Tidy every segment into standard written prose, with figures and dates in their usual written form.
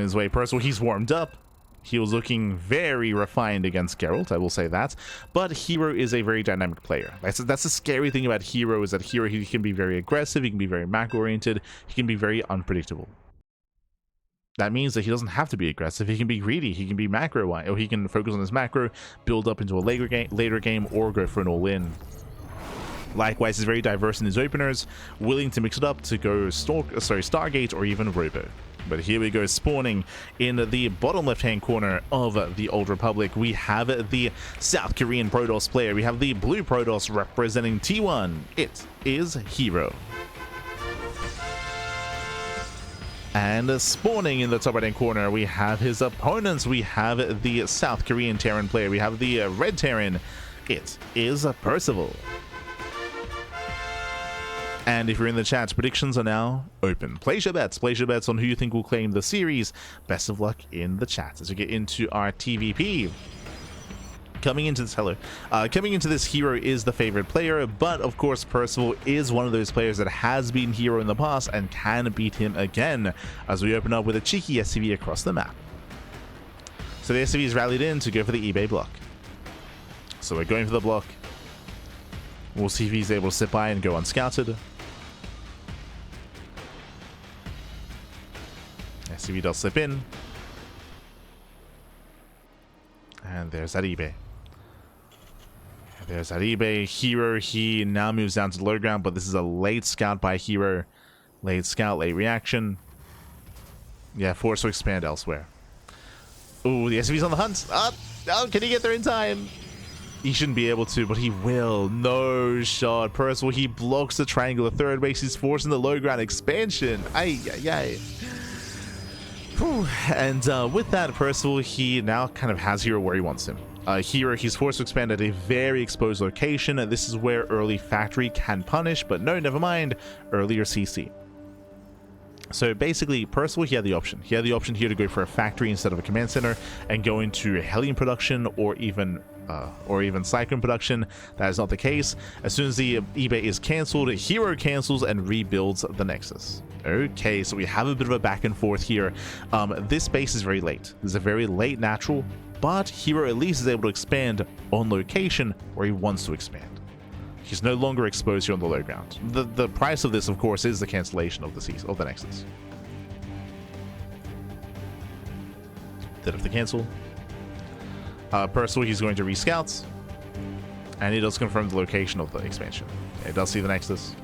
in his way. Percival, he's warmed up. He was looking very refined against herO, I will say that. But herO is a very dynamic player. That's the scary thing about herO, is that herO, he can be very aggressive, he can be very macro-oriented, he can be very unpredictable. That means that he doesn't have to be aggressive, he can be greedy, he can be macro, or he can focus on his macro, build up into a later game, or go for an all-in. Likewise, he's very diverse in his openers, willing to mix it up to go Stargate or even Robo. But here we go, spawning in the bottom left-hand corner of the Old Republic. We have the South Korean Protoss player. We have the blue Protoss representing T1. It is herO. And spawning in the top right-hand corner, we have his opponents. We have the South Korean Terran player. We have the red Terran. It is Percival. And if you're in the chat, predictions are now open. Place your bets on who you think will claim the series. Best of luck in the chat as we get into our TVP. Coming into this herO is the favorite player, but of course Percival is one of those players that has beaten herO in the past and can beat him again, as we open up with a cheeky SCV across the map. So the SCV is rallied in to go for the eBay block. So we're going for the block. We'll see if he's able to sit by and go unscouted. SCV does slip in. And there's that eBay. There's that eBay. herO, he now moves down to the low ground, but this is a late scout by herO. Late scout, late reaction. Yeah, forced to expand elsewhere. Ooh, the SCV's on the hunt. Oh, can he get there in time? He shouldn't be able to, but he will. No shot. Percival, he blocks the triangular third base. He's forcing the low ground expansion. Ay, ay, ay. Whew. And with that, Percival, he now kind of has herO where he wants him. herO, he's forced to expand at a very exposed location. This is where early factory can punish, but no, never mind. Earlier CC. So basically, Percival, he had the option. He had the option here to go for a factory instead of a command center and go into Hellion production or even Cyclone production. That is not the case. As soon as the eBay is cancelled, herO cancels and rebuilds the Nexus. Okay, so we have a bit of a back and forth here. This base is very late. This is a very late natural, but herO at least is able to expand on location where he wants to expand. He's no longer exposed here on the low ground. The price of this, of course, is the cancellation of the Nexus. Did have to cancel. Percival, he's going to rescout, and he does confirm the location of the expansion. It does see the Nexus.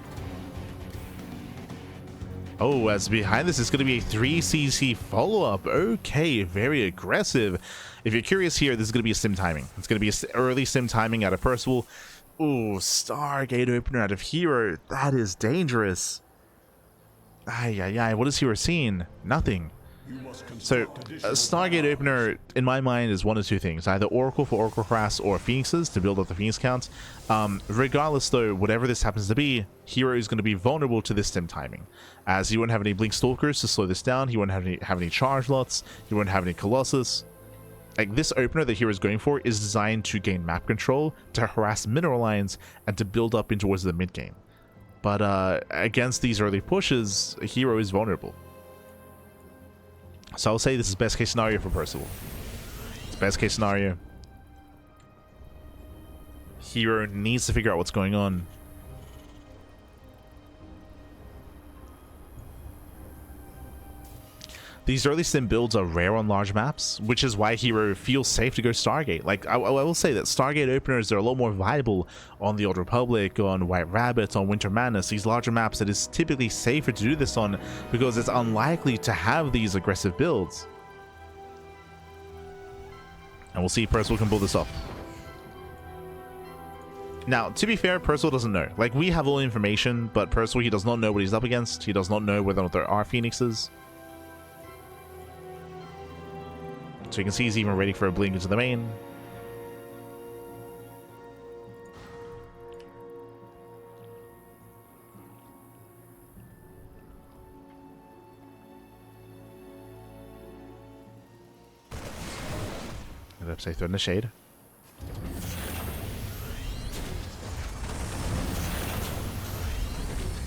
Oh, as behind this is going to be a 3cc follow-up. Okay, very aggressive. If you're curious here, this is going to be a sim timing. It's going to be an early sim timing out of Percival. Ooh, Stargate opener out of herO. That is dangerous. Ay, ay, ay. What is herO seeing? Nothing. So, a Stargate opener, in my mind, is one of two things. Either Oracle for Oracle Crass or Phoenixes to build up the Phoenix count. Regardless, though, whatever this happens to be, herO is going to be vulnerable to this sim timing. As he won't have any Blink Stalkers to slow this down. He won't have any charge lots. He won't have any Colossus. Like, this opener that herO is going for is designed to gain map control, to harass mineral lines, and to build up in towards the mid game. But against these early pushes, herO is vulnerable. So I'll say this is best case scenario for Percival. It's best case scenario. herO needs to figure out what's going on. These early sim builds are rare on large maps, which is why herO feels safe to go Stargate. Like, I will say that Stargate openers are a lot more viable on the Old Republic, on White Rabbit, on Winter Madness, these larger maps that is typically safer to do this on because it's unlikely to have these aggressive builds. And we'll see if Percival can pull this off. Now, to be fair, Percival doesn't know. Like, we have all the information, but Percival, he does not know what he's up against. He does not know whether or not there are Phoenixes. So you can see he's even ready for a blink into the main. And up, say, throw in the shade.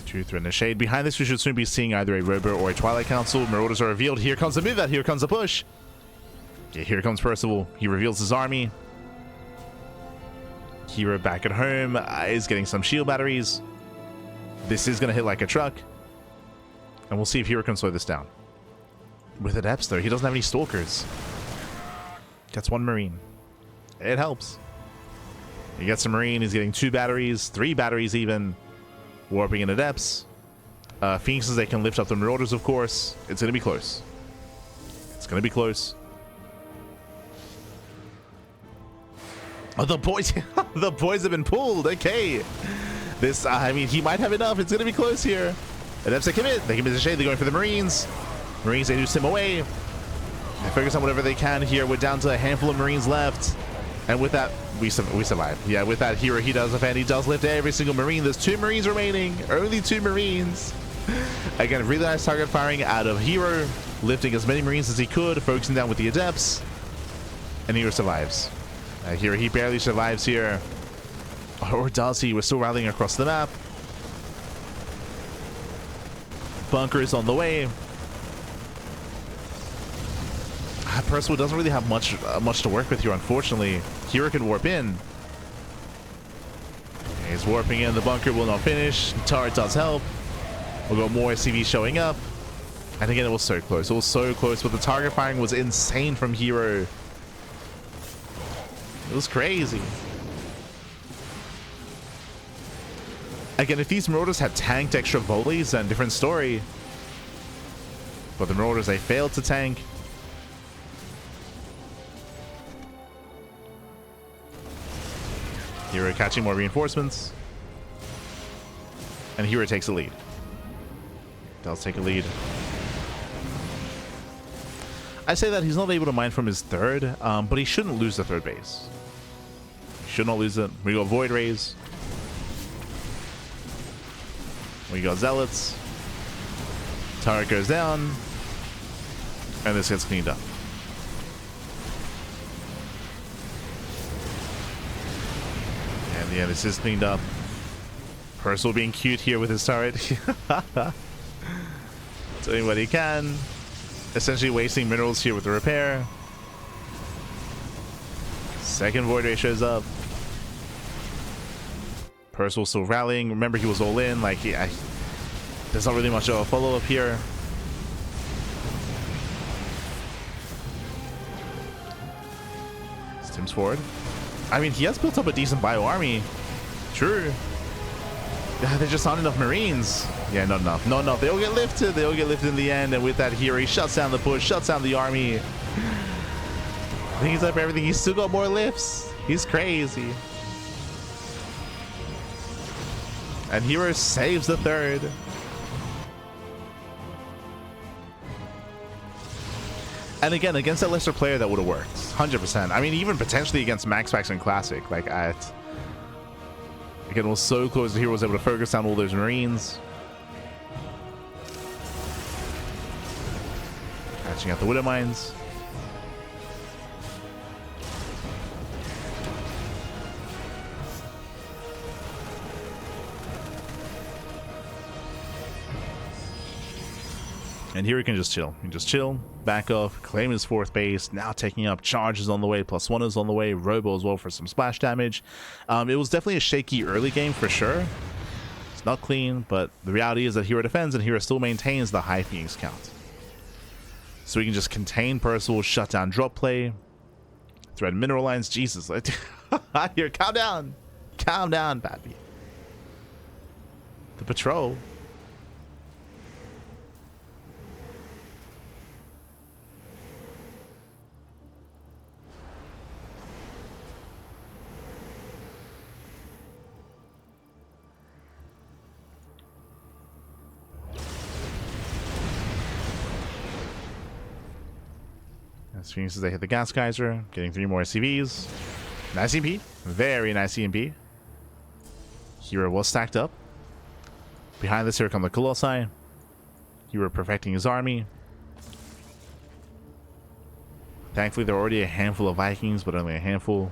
Two thread in the shade. Behind this, we should soon be seeing either a Robo or a Twilight Council. Marauders are revealed. Here comes the move out. Here comes the push. Yeah, here comes Percival. He reveals his army. herO back at home is getting some shield batteries. This is going to hit like a truck. And we'll see if herO can slow this down. With Adepts, though, he doesn't have any Stalkers. Gets one Marine. It helps. He gets a Marine. He's getting 2 batteries, 3 batteries even. Warping in Adepts. Phoenixes, they can lift up the Marauders, of course. It's going to be close. It's going to be close. Oh, the boys, the boys have been pulled. Okay. This, I mean, he might have enough. It's going to be close here. Adepts, they commit. They commit to shade. They're going for the Marines. Marines, they do sim away. They focus on whatever they can here. We're down to a handful of Marines left. And with that, we survive. Yeah, with that, herO, he does offend. He does lift every single Marine. There's 2 Marines remaining. Only 2 Marines. Again, really nice target firing out of herO. Lifting as many Marines as he could. Focusing down with the Adepts. And herO survives. herO, he barely survives here. Or does he? We're still rallying across the map. Bunker is on the way. Percival doesn't really have much to work with here, unfortunately. herO can warp in. He's warping in. The bunker will not finish. Turret does help. We'll go more SCVs showing up. And again, it was so close. It was so close, but the target firing was insane from herO. It was crazy. Again, if these Marauders had tanked extra volleys, then different story. But the Marauders, they failed to tank. herO catching more reinforcements. And herO takes a lead. Does take a lead. I say that he's not able to mine from his third, but he shouldn't lose the third base. He should not lose it. We go Void Rays. We got Zealots. Turret goes down. And this gets cleaned up. And yeah, this is cleaned up. Percival being cute here with his turret. Doing what he can. Essentially wasting minerals here with the repair. Second Void Ray shows up. Percival still rallying. Remember, he was all in. Like, there's not really much of a follow-up here. Tim's forward. I mean, he has built up a decent bio army. True. There's just not enough Marines. Yeah, not enough. Not enough. They all get lifted. They all get lifted in the end. And with that, herO, he shuts down the push, shuts down the army. I think he's up everything. He's still got more lifts. He's crazy. And herO saves the third. And again, against that lesser player, that would have worked. 100%. I mean, even potentially against Max Packs and Classic. Like, again, it was so close that herO was able to focus down all those Marines. Catching out the Widow Mines. And here he can just chill. He can just chill, back off, claim his 4th base. Now taking up charges on the way, +1 is on the way, Robo as well for some splash damage. It was definitely a shaky early game for sure. It's not clean, but the reality is that herO defends and herO still maintains the high Phoenix count. So we can just contain Percival, shut down drop play, thread mineral lines. Jesus, here, calm down. Calm down, Pappy. The patrol. As Phoenixes, they hit the Gas Geyser, getting 3 more SCVs. Nice EMP. Very nice EMP. herO was stacked up. Behind this, here come the Colossi. herO perfecting his army. Thankfully, there are already a handful of Vikings, but only a handful.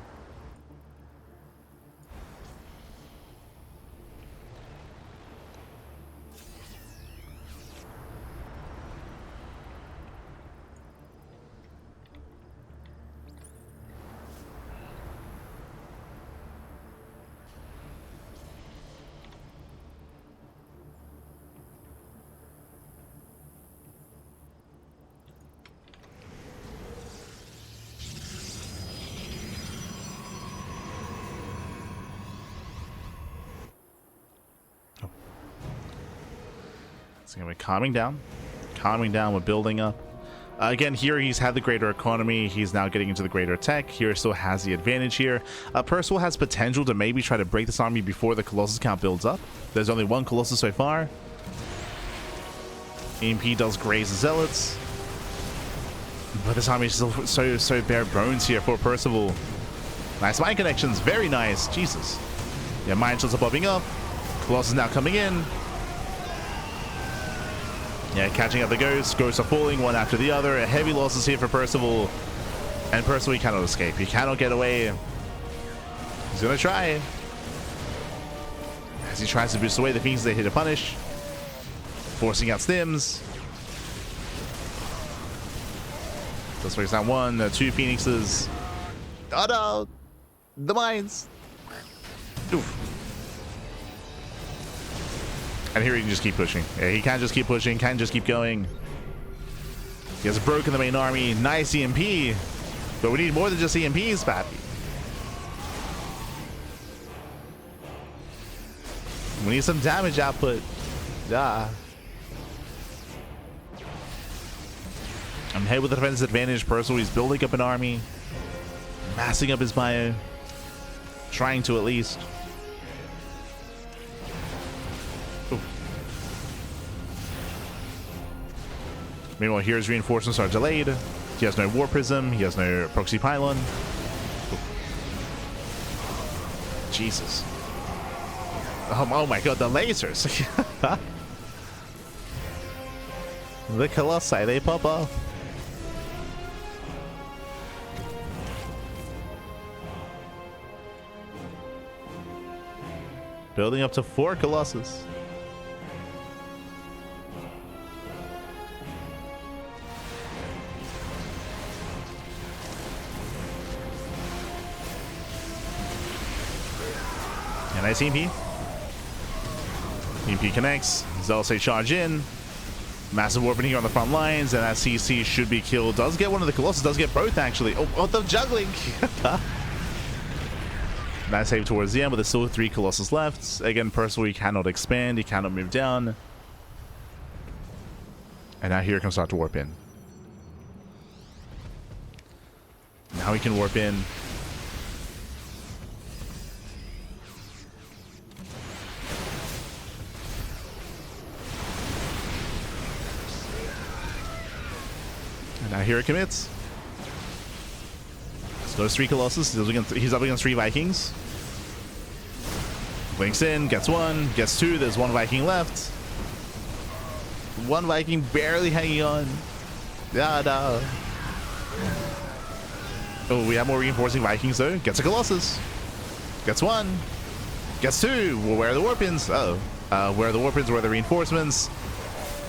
So we're calming down. Calming down, we're building up. Again, here he's had the greater economy. He's now getting into the greater tech. Here still has the advantage here. Percival has potential to maybe try to break this army before the Colossus count builds up. There's only one Colossus so far. EMP does graze the Zealots. But this army is still so bare bones here for Percival. Nice mine connections. Very nice. Jesus. Yeah, mine shots are popping up. Colossus now coming in. Yeah, catching up the ghosts. Ghosts are falling one after the other. Heavy losses here for Percival. And Percival, he cannot escape. He cannot get away. He's going to try. As he tries to boost away the Phoenix they're here to punish. Forcing out Stims. Let's focus down one, two Phoenixes. Oh no! The mines! Oof. And here he can just keep pushing. Yeah, he can just keep pushing, can just keep going. He has broken the main army. Nice EMP. But we need more than just EMPs, Pappy. We need some damage output. Yeah. I'm ahead with the defense advantage. Percival, he's building up an army. Massing up his bio. Trying to at least. Ooh. Meanwhile, here his reinforcements are delayed. He has no War Prism. He has no Proxy Pylon. Ooh. Jesus. Oh my god, the lasers. The Colossi, they pop off. Building up to 4 Colossus. And nice EMP. EMP connects. Zealous charge in. Massive warping here on the front lines, and that CC should be killed. Does get one of the Colossus, does get both actually. Oh, the juggling! Nice save towards the end, but there's still 3 Colossus left. Again, Percival, he cannot expand, he cannot move down. And now here it comes start to warp in. Now he can warp in. And now here it commits. So those 3 Colossus, he's up against 3 Vikings. Blinks in, gets 1, gets 2, there's 1 Viking left. 1 Viking barely hanging on. Yeah, no. Oh, we have more reinforcing Vikings though. Gets a Colossus. Gets 1. Gets 2. Well, where are the warpins? Uh oh. Where are the warpins? Where are the reinforcements?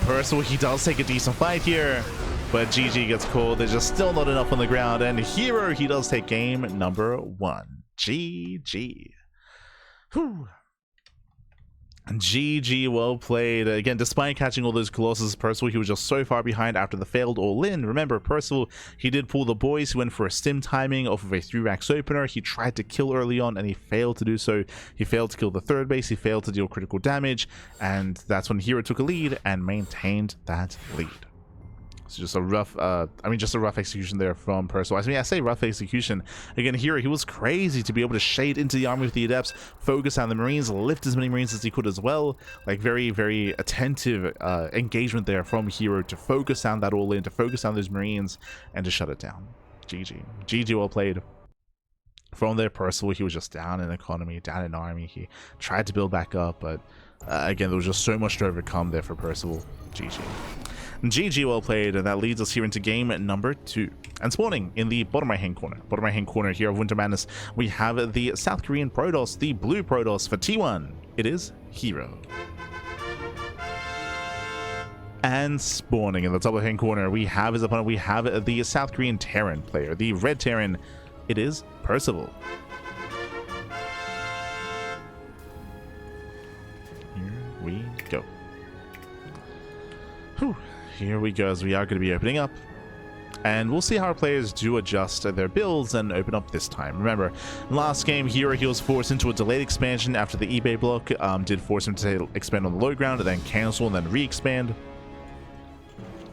Percival, he does take a decent fight here. But GG gets called. There's just still not enough on the ground. And herO, he does take game number 1. GG. Whew. GG, well played. Again, despite catching all those Colossus, Percival, he was just so far behind after the failed all-in. Remember, Percival, he did pull the boys. He went for a stim timing off of a 3-racks opener. He tried to kill early on, and he failed to do so. He failed to kill the 3rd base. He failed to deal critical damage. And that's when herO took a lead and maintained that lead. It's just a rough, just a rough execution there from Percival. I mean, I say rough execution. Again, here he was crazy to be able to shade into the army with the Adepts, focus on the Marines, lift as many Marines as he could as well. Like, very, very attentive engagement there from herO to focus on that all in, to focus on those Marines, and to shut it down. GG. GG, well played. From there, Percival, he was just down in economy, down in army. He tried to build back up, but again, there was just so much to overcome there for Percival. GG. GG, well played, and that leads us here into game number 2. And spawning in the bottom right hand corner here of Winter Madness, we have the South Korean Protoss, the blue Protoss for T1. It is herO. And spawning in the top hand corner, we have his opponent, we have the South Korean Terran player, the red Terran. It is Percival. Here we go. Whew. Here we go, as we are going to be opening up. And we'll see how our players do adjust their builds and open up this time. Remember, last game, herO, he was forced into a delayed expansion after the eBay block did force him to expand on the low ground and then cancel and then re-expand,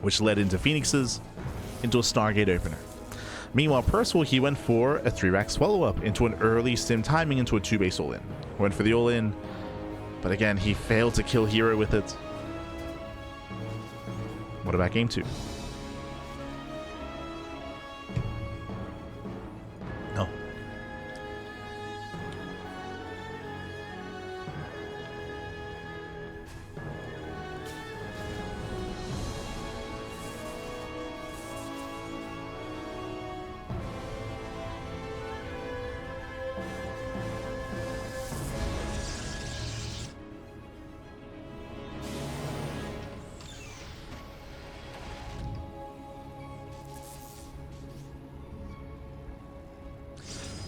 which led into Phoenixes, into a Stargate opener. Meanwhile, Percival, he went for a 3-rack swallow-up into an early sim timing into a 2-base all-in. Went for the all-in, but again, he failed to kill herO with it. What about game 2? No.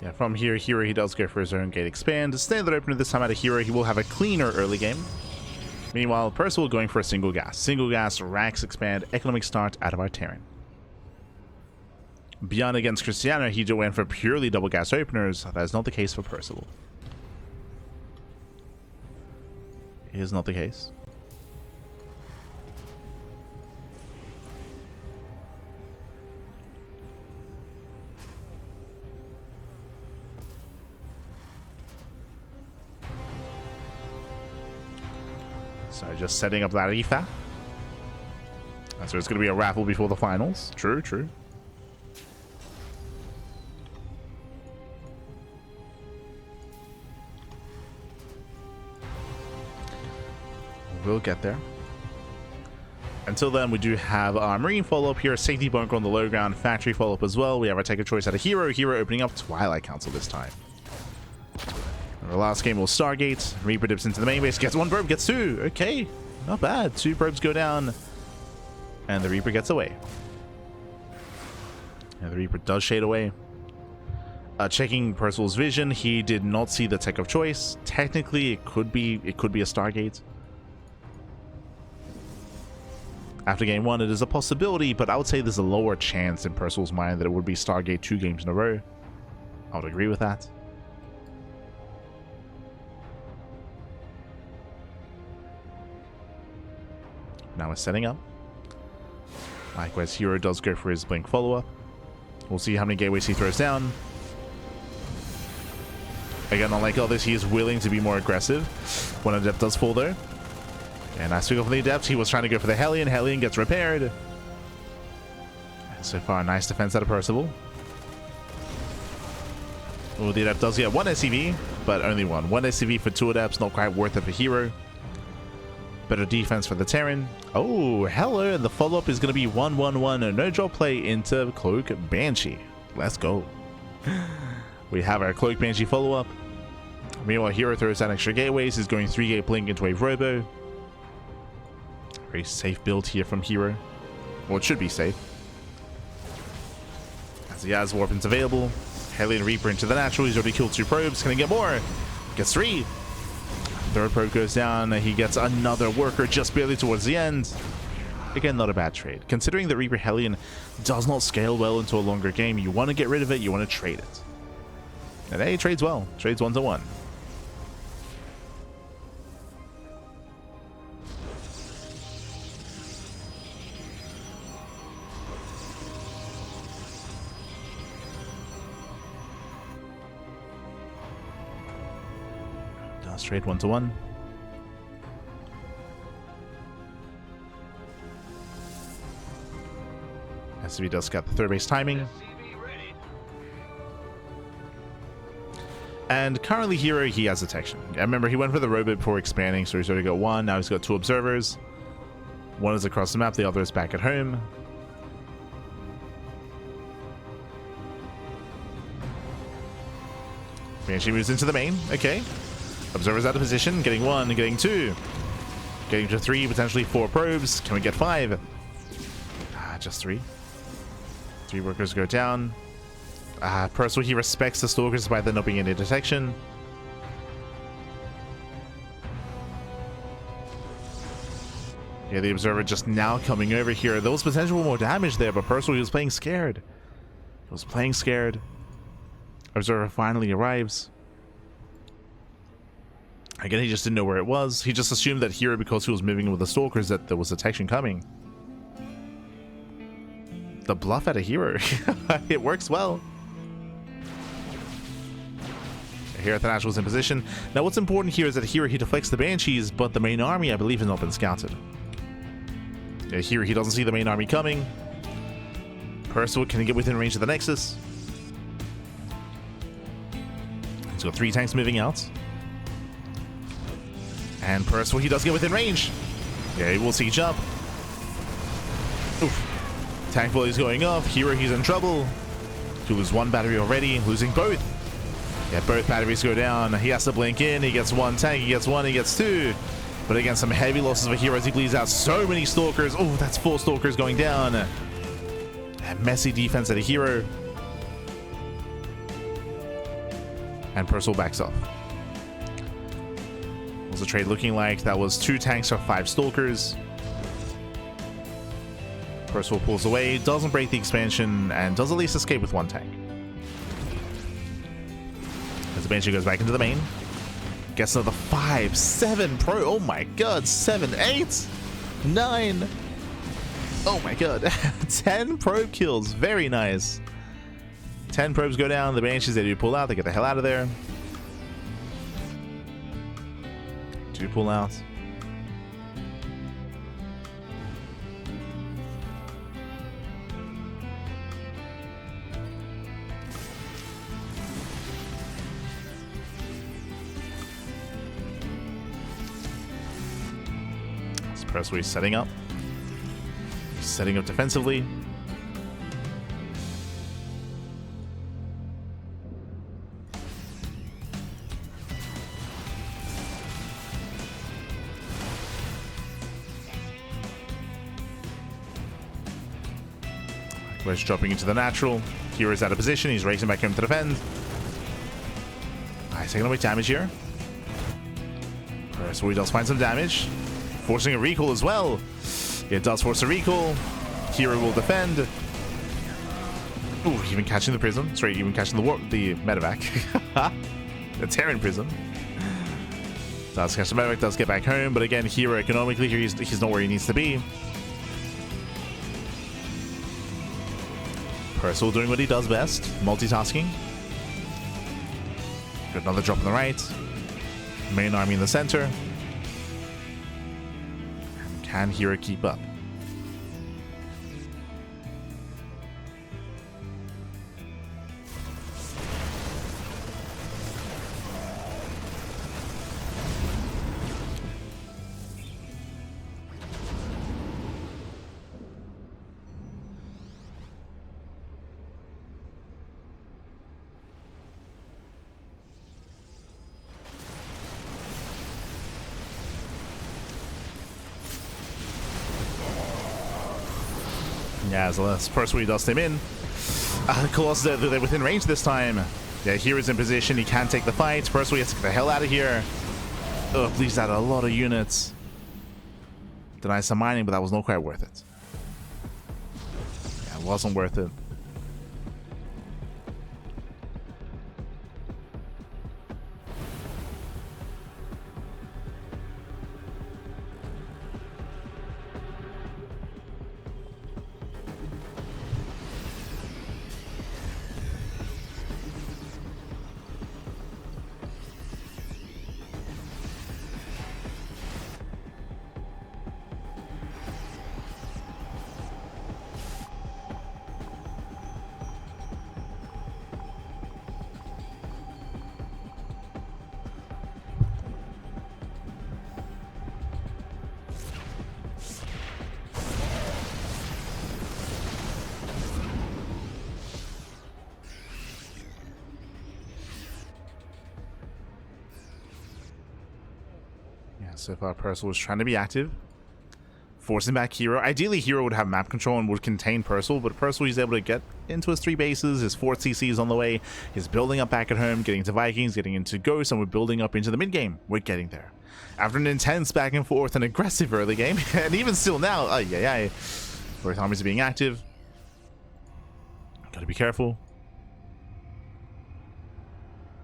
Yeah, from here, herO, he does go for his own gate expand. Standard opener this time out of herO, he will have a cleaner early game. Meanwhile, Percival going for a single gas. Single gas, racks expand, economic start out of our Terran. Beyond against Cristiano, he went for purely double gas openers. That is not the case for Percival. It is not the case. So just setting up that EFA. So it's going to be a raffle before the finals. True, true. We'll get there. Until then, we do have our Marine follow-up here, safety bunker on the low ground, factory follow-up as well. We have our take a choice out of herO. herO opening up Twilight Council this time. Our last game was Stargate. Reaper dips into the main base, gets 1 probe, gets 2. Okay, not bad. 2 probes go down, and the Reaper gets away. And the Reaper does shade away. Checking Percival's vision, he did not see the tech of choice. Technically, it could be a Stargate. After game 1, it is a possibility, but I would say there's a lower chance in Percival's mind that it would be Stargate 2 games in a row. I would agree with that. Now we're setting up. Likewise, herO does go for his blink follow-up. We'll see how many gateways he throws down. Again, unlike others, he is willing to be more aggressive when an Adept does fall though. And nice to go for the Adept. He was trying to go for the Hellion. Hellion gets repaired. And so far, nice defense out of Percival. Oh, the Adept does get 1 SCV, but only 1. 1 SCV for 2 Adepts, not quite worth it for herO. Better defense for the Terran. Oh, hello. And the follow-up is going to be 1-1-1. A no-drop play into Cloak Banshee. Let's go. We have our Cloak Banshee follow-up. Meanwhile, herO throws down extra gateways. He's going 3-gate blink into a Robo. Very safe build here from herO. Well, it should be safe. As he has Warpins available. Hellion Reaper into the natural. He's already killed 2 probes. Can he get more? Gets 3. 3rd probe goes down. He gets another worker just barely towards the end. Again, not a bad trade. Considering that Reaper Hellion does not scale well into a longer game, you want to get rid of it, you want to trade it. And hey, trades well. Trades 1-to-1. Trade 1-to-1. SCV does got the 3rd base timing. And currently herO, he has detection. I remember he went for the robot before expanding, so he's already got 1. Now he's got 2 observers. 1 is across the map, the other is back at home. Banshee moves into the main. Okay. Observers out of position, getting 1, getting 2, getting to 3, potentially 4 probes. Can we get 5? Just 3. 3 workers go down. Percival, he respects the Stalkers despite there not being any detection. Yeah, the Observer just now coming over here. There was potential for more damage there, but Percival, he was playing scared. He was playing scared. Observer finally arrives. Again, he just didn't know where it was. He just assumed that herO, because he was moving with the Stalkers, that there was detection coming. The bluff out of herO. It works well. Here at the Nationals in position. Now, what's important here is that herO, he deflects the Banshees, but the main army, I believe, has not been scouted. Yeah, here he doesn't see the main army coming. Percival can get within range of the Nexus. He's got 3 tanks moving out. And Percival, he does get within range. Yeah, he will siege up. Oof. Tank volley is going off. herO, he's in trouble. To lose 1 battery already, losing both. Yeah, both batteries go down. He has to blink in. He gets 1 tank. He gets 1. He gets 2. But again, some heavy losses for herO as he bleeds out so many Stalkers. Oh, that's 4 Stalkers going down. And messy defense at a herO. And Percival backs off. What was the trade looking like? That was 2 tanks for 5 Stalkers. Percival pulls away, doesn't break the expansion, and does at least escape with 1 tank. As the Banshee goes back into the main. Gets another 5, 7 pro. Oh my god, 7, 8, 9. Oh my god, 10 probe kills. Very nice. 10 probes go down. The Banshees, they do pull out. They get the hell out of there. Do pull out. Percival is setting up. He's setting up defensively. Wedge dropping into the natural. herO is out of position. He's racing back home to defend. He's taking away damage here. Percival does find some damage. Forcing a recall as well. It does force a recall. herO will defend. Ooh, even catching the prism. Sorry, even catching the medevac. The Terran prism. Does catch the medevac, does get back home, but again, herO economically here, he's not where he needs to be. Percival doing what he does best, multitasking. Got another drop on the right. Main army in the center. Can herO keep up? Yeah, so that's Percival does him in. Colossus, they're within range this time. Yeah, hero's in position. He can take the fight. Percival has to get the hell out of here. Ugh, bleeds out a lot of units. Denies some mining, but that was not quite worth it. Yeah, it wasn't worth it. So far, Percival was trying to be active, forcing back herO. Ideally, herO would have map control and would contain Percival, but Percival is able to get into his 3 bases. His 4th CC is on the way. He's building up back at home, getting into Vikings, getting into Ghosts, and we're building up into the mid game. We're getting there. after an intense back and forth and aggressive early game, and even still now, both armies are being active. Gotta be careful.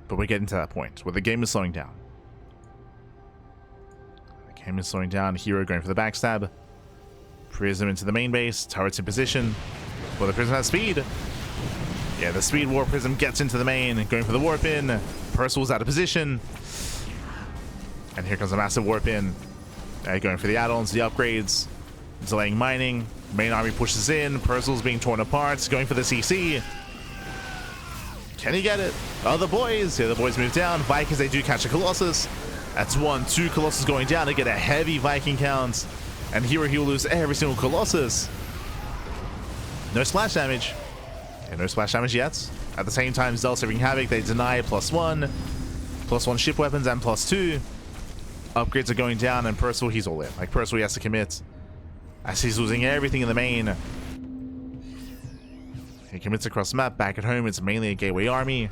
But we're getting to that point where the game is slowing down. The game is slowing down. herO going for the backstab. Prism into the main base. Turrets in position. Well, the Prism has speed. Yeah, the speed War Prism gets into the main. Going for the warp in. Percival's out of position. And here comes a massive warp in. Going for the add-ons, the upgrades. Delaying mining. Main army pushes in. Percival's being torn apart. Going for the CC. Can he get it? Oh, the boys. Yeah, the boys move down. Vikings, they do catch a Colossus. That's 1, 2 Colossus going down to get a heavy Viking count. And here he'll lose every single Colossus. No splash damage. Yeah, no splash damage yet. At the same time, Zell's wreaking havoc. They deny +1. +1 ship weapons and +2. Upgrades are going down, and Percival, he's all in. Like, Percival, he has to commit. As he's losing everything in the main. He commits across the map. Back at home, it's mainly a gateway army.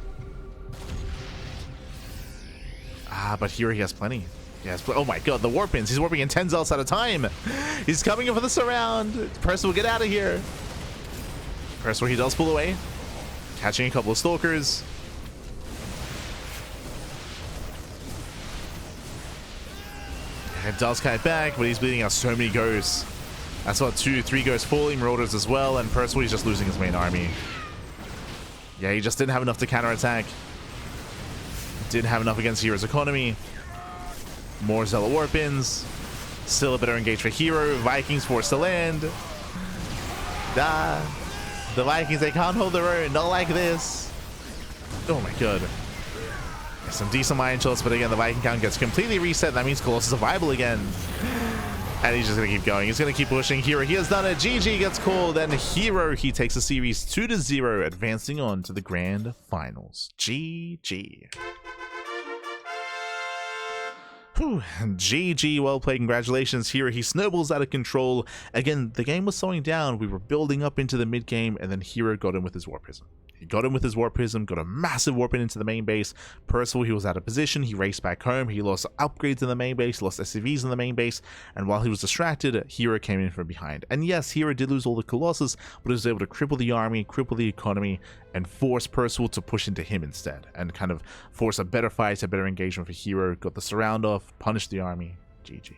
But here he has plenty. Yes, oh my god, the warp ins. He's warping in 10 zealots at a time. He's coming in for the surround. Percival, get out of here. Percival, he does pull away. Catching a couple of stalkers. And does kite back, but he's bleeding out so many ghosts. That's what 2, 3 ghosts falling, Marauders as well, and Percival, he's just losing his main army. Yeah, he just didn't have enough to counterattack. Didn't have enough against hero's economy. More Zealot warp-ins. Still a better engage for herO. Vikings forced to land. The Vikings, they can't hold their own. Not like this. Oh my god. Some decent mine shots, but again, the Viking count gets completely reset. That means Colossus is viable again. And he's just going to keep going. He's going to keep pushing. herO, he has done it. GG gets called. And herO, he takes the series 2-0, advancing on to the grand finals. GG. Whew. GG, well played. Congratulations, herO. He snowballs out of control. Again, the game was slowing down. We were building up into the mid game, and then herO got in with his Warp Prism. He got in with his Warp Prism, got a massive warp in into the main base. Percival, he was out of position. He raced back home. He lost upgrades in the main base, lost SCVs in the main base, and while he was distracted, herO came in from behind. And yes, herO did lose all the Colossus, but he was able to cripple the army, cripple the economy, and force Percival to push into him instead, and kind of force a better fight, a better engagement for herO. Got the surround off, punished the army. GG.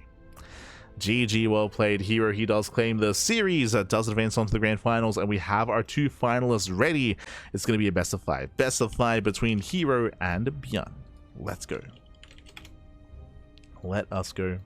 GG, well played. herO, he does claim the series, does advance on to the grand finals, and we have our 2 finalists ready. It's going to be a best of 5. Best of 5 between herO and Bjorn. Let's go. Let us go.